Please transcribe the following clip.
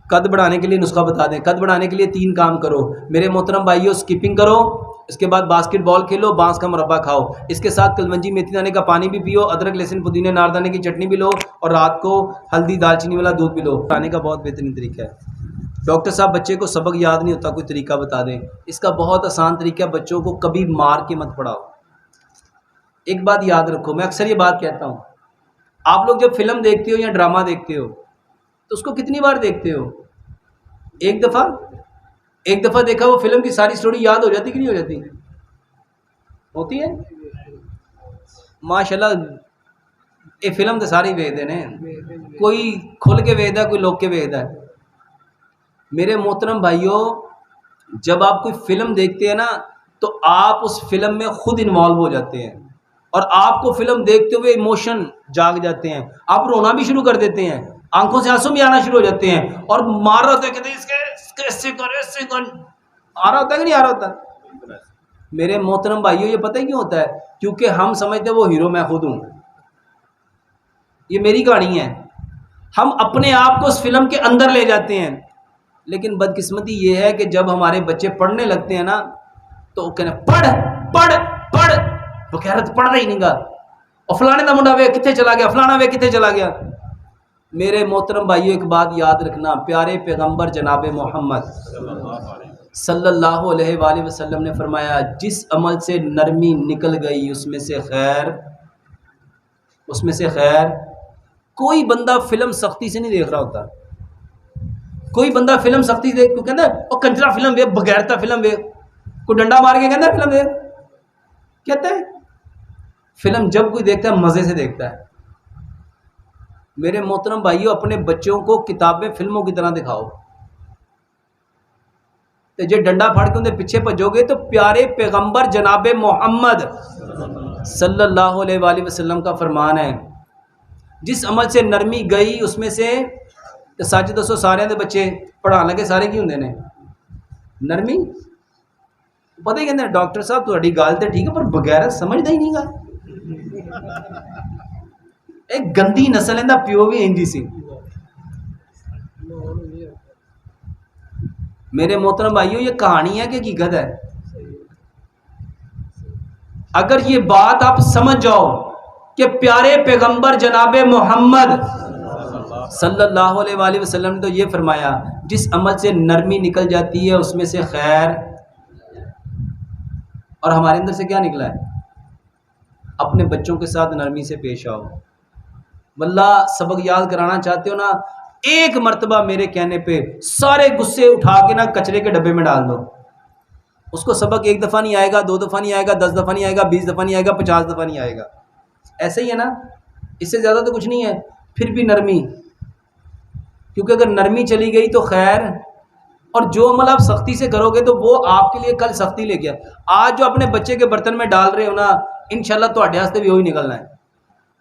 قد بڑھانے کے لیے نسخہ بتا دیں. قد بڑھانے کے لیے 3 کام کرو میرے محترم بھائیو. اسکپنگ کرو, اس کے بعد باسکٹ بال کھیلو, بانس کا مربع کھاؤ, اس کے ساتھ کلونجی میتھی دانے کا پانی بھی پیو, ادرک لہسن پودینے ناردانے کی چٹنی بھی لو, اور رات کو ہلدی دال چینی والا دودھ بھی لو. کھانے کا بہت بہترین طریقہ ہے. ڈاکٹر صاحب بچے کو سبق یاد نہیں ہوتا, کوئی طریقہ بتا دیں. اس کا بہت آسان طریقہ ہے, بچوں کو کبھی مار کے مت پڑھاؤ. ایک بات یاد رکھو, میں اکثر یہ بات کہتا ہوں, آپ لوگ جب فلم دیکھتے ہو یا ڈرامہ دیکھتے ہو تو اس کو کتنی بار دیکھتے ہو؟ ایک دفعہ دیکھا وہ فلم کی ساری سٹوری یاد ہو جاتی کہ نہیں ہو جاتی؟ ہوتی ہے. ماشاءاللہ یہ فلم تو ساری ویکھدے نے, کوئی کھل کے ویکھدا, کوئی لوک کے ویکھدا ہے. میرے محترم بھائیوں, جب آپ کوئی فلم دیکھتے ہیں نا تو آپ اس فلم میں خود انوالو ہو جاتے ہیں, اور آپ کو فلم دیکھتے ہوئے ایموشن جاگ جاتے ہیں, آپ رونا بھی شروع کر دیتے ہیں, آنکھوں سے آنسو بھی آنا شروع ہو جاتے ہیں, اور مار رہا ہوتا ہے کہتے ہیں اس کے ایسے کر آ رہا ہوتا ہے کہ نہیں آ رہا ہوتا. میرے محترم بھائیوں, یہ پتہ ہے کیوں ہوتا ہے؟ کیونکہ ہم سمجھتے ہیں وہ ہیرو میں خود ہوں, یہ میری کہانی ہے. ہم اپنے آپ کو اس فلم کے اندر لے جاتے ہیں. لیکن بدقسمتی یہ ہے کہ جب ہمارے بچے پڑھنے لگتے ہیں نا تو وہ کہنے پڑھ پڑھ پڑھ, وہ کہہ رہا پڑھ رہا ہی نہیں گا, اور فلانے دا منڈا وے کتنے چلا گیا, فلانا وے کتنے چلا گیا. میرے محترم بھائیو, ایک بات یاد رکھنا, پیارے پیغمبر جناب محمد صلی اللہ علیہ وآلہ وسلم نے فرمایا, جس عمل سے نرمی نکل گئی اس میں سے خیر. کوئی بندہ فلم سختی سے نہیں دیکھ رہا ہوتا, کوئی بندہ فلم سختی سے دیکھ, کہتا ہے او کنجرا فلم وے, بغیرتا فلم وے, کوئی ڈنڈا مار کے کہتا ہے فلم وے, کہتا ہے. فلم جب کوئی دیکھتا ہے مزے سے دیکھتا ہے. میرے محترم بھائیو, اپنے بچوں کو کتابیں فلموں کی طرح دکھاؤ. تو جے ڈنڈا پھاڑ کے انہیں پیچھے بھجو گے تو پیارے پیغمبر جناب محمد صلی اللہ علیہ وآلہ وسلم کا فرمان ہے, جس عمل سے نرمی گئی اس میں سے سچ دسو سارے دے بچے پڑھان لگے سارے کی ہوندے نے نرمی. پتہ ہی کہتے ہیں ڈاکٹر صاحب تہاڈی گل تے ٹھیک ہے پر بغیر سمجھدا ہی نہیں گا. ایک گندی نسل ہے, پیو بھی انجی سی. میرے محترم بھائیو, یہ کہانی ہے کہ حقیقت ہے؟ اگر یہ بات آپ سمجھ جاؤ کہ پیارے پیغمبر جناب محمد صلی اللہ علیہ وآلہ وسلم نے تو یہ فرمایا, جس عمل سے نرمی نکل جاتی ہے اس میں سے خیر. اور ہمارے اندر سے کیا نکلا ہے؟ اپنے بچوں کے ساتھ نرمی سے پیش آؤ. واللہ سبق یاد کرانا چاہتے ہو نا, ایک مرتبہ میرے کہنے پہ سارے غصے اٹھا کے نا کچرے کے ڈبے میں ڈال دو. اس کو سبق 1 دفعہ نہیں آئے گا, 2 دفعہ نہیں آئے گا, 10 دفعہ نہیں آئے گا, 20 دفعہ نہیں آئے گا, 50 دفعہ نہیں آئے گا. ایسے ہی ہے نا, اس سے زیادہ تو کچھ نہیں ہے. پھر بھی نرمی, کیونکہ اگر نرمی چلی گئی تو خیر. اور جو عمل آپ سختی سے کرو گے تو وہ آپ کے لیے کل سختی لے کے, آج جو اپنے بچے کے برتن میں ڈال رہے ہو نا, انشاءاللہ تہاڈے واسطے بھی وہی نکلنا ہے.